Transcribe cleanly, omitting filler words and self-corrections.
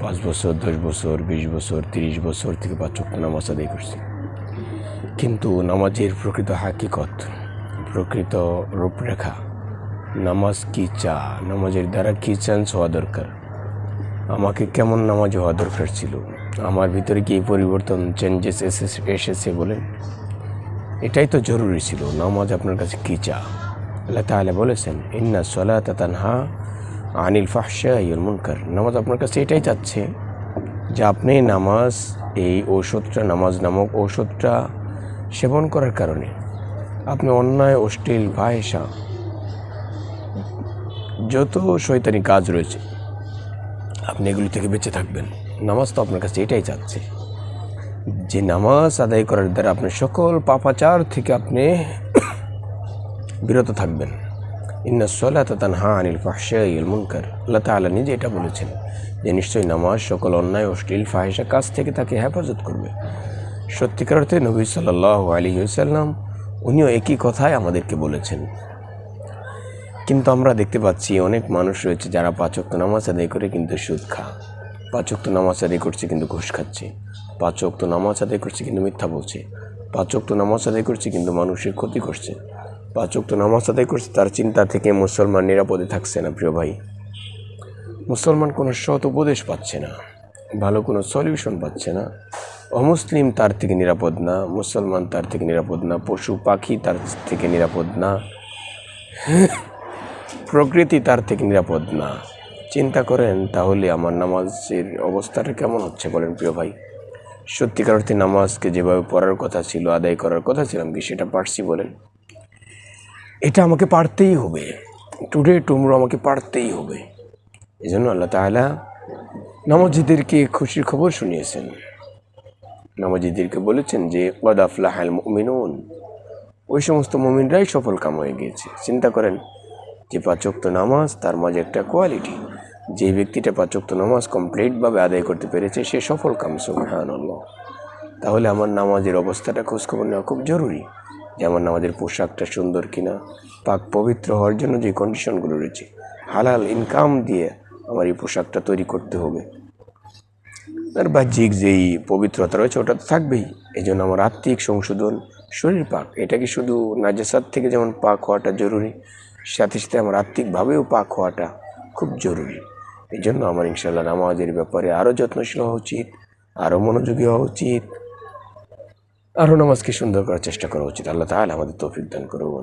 5 বছর, 10 বছর, 20 বছর, 30 বছর থেকে 5 ওয়াক্ত নামাজ আদায় করছি, কিন্তু নামাজের প্রকৃত হাকিকত, প্রকৃত রূপরেখা, নামাজ কী চা, নামাজের দ্বারা কী চান্স হওয়া দরকার, আমাকে কেমন নামাজ হওয়া দরকার ছিল, আমার ভিতরে কি পরিবর্তন চেঞ্জেস এসেছে বলেন? এটাই তো জরুরি ছিল। নামাজ আপনার কাছে কী চা? আল্লাহ তাআলা বলেছেন, ইন্না সলাতা তানহা আনিল ফাহশাই ওয়াল মুনকার। নামাজ আপনার কাছে এটাই চাচ্ছে যে আপনি নামাজ, এই ঔষধটা, নামাজ নামক ঔষধটা সেবন করার কারণে আপনি অন্যায়, অশ্লীল, ফাহিশা, যত শয়তানি কাজ রয়েছে আপনি এগুলি থেকে বেঁচে থাকবেন। নামাজ তো আপনার কাছে এটাই চাচ্ছে যে নামাজ আদায় করার দ্বারা আপনার সকল পাপাচার থেকে আপনি বিরত থাকবেন। ইন্না সলাতা তানহা আনিল ফাহশাই ওয়াল মুনকার। আল্লাহ তাআলা নিজে এটা বলেছেন যে নিশ্চয়ই নামাজ সকল অন্যায়, অশ্লীল, ফাহিশা কাজ থেকে তাকে হেফাজত করবে। সত্যিকার অর্থে নবী সাল্লাল্লাহু আলাইহি ওয়াসাল্লাম উনিও একই কথাই আমাদেরকে বলেছেন। কিন্তু আমরা দেখতে পাচ্ছি অনেক মানুষ রয়েছে যারা 5 ওয়াক্ত নামাজ আদায় করে কিন্তু সুদ খায়, 5 ওয়াক্ত নামাজ আদায় করছে কিন্তু ঘুষ খাচ্ছে, 5 ওয়াক্ত নামাজ আদায় করছে কিন্তু মিথ্যা বলছে, 5 ওয়াক্ত নামাজ আদায় করছে কিন্তু মানুষের ক্ষতি করছে, 5 ওয়াক্ত নামাজ আদায় করছে, তার চিন্তা থেকে মুসলমান নিরাপদে থাকছে না। প্রিয় ভাই, মুসলমান কোনো সৎ উপদেশ পাচ্ছে না, ভালো কোনো সলিউশন পাচ্ছে না। অমুসলিম তার থেকে নিরাপদ না, মুসলমান তার থেকে নিরাপদ না, পশু পাখি তার থেকে নিরাপদ না, প্রকৃতি তার থেকে নিরাপদ না। চিন্তা করেন তাহলে আমার নামাজের অবস্থাটা কেমন হচ্ছে বলেন প্রিয় ভাই? সত্যিকার অর্থে নামাজকে যেভাবে পড়ার কথা ছিল, আদায় করার কথা ছিলাম কি সেটা পারছি বলেন? এটা আমাকে পারতেই হবে, টুডে টুমরো আমাকে পারতেই হবে। এই জন্য আল্লাহ তাআলা নামাজীদেরকে খুশির খবর শুনিয়েছেন। নামাজীদেরকে বলেছেন যে ক্বাদ আফলাহাল মুমিনুন, ওই সমস্ত মুমিনরাই সফল কাম হয়ে গিয়েছে। চিন্তা করেন যে 5 ওয়াক্ত নামাজ, তার মাঝে একটা কোয়ালিটি, যে ব্যক্তিটা 5 ওয়াক্ত নামাজ কমপ্লিটভাবে আদায় করতে পেরেছে সে সফল কাম। সুবহানাল্লাহ। তাহলে আমার নামাজের অবস্থাটা খোঁজখবর নেওয়া খুব জরুরি, যে আমার নামাজের পোশাকটা সুন্দর কিনা, পাক পবিত্র হওয়ার জন্য যে কন্ডিশনগুলো রয়েছে, হালাল ইনকাম দিয়ে আমার এই পোশাকটা তৈরি করতে হবে। আর বাহ্যিক যেই পবিত্রতা রয়েছে ওটা তো থাকবেই। এই জন্য আমার আত্মিক সংশোধন, শরীর পাক, এটা কি শুধু নাজাসাত থেকে যেমন পাক হওয়াটা জরুরি, সাথে সাথে আমার আত্মিকভাবেও পাক হওয়াটা খুব জরুরি। এই জন্য আমার ইনশাআল্লাহ নামাজের ব্যাপারে আরও যত্নশীল হওয়া উচিত, আরও মনোযোগী হওয়া উচিত, আরও নামাজকে সুন্দর করার চেষ্টা করা উচিত। আল্লাহ তাআলা আমাদের তৌফিক দান করুন।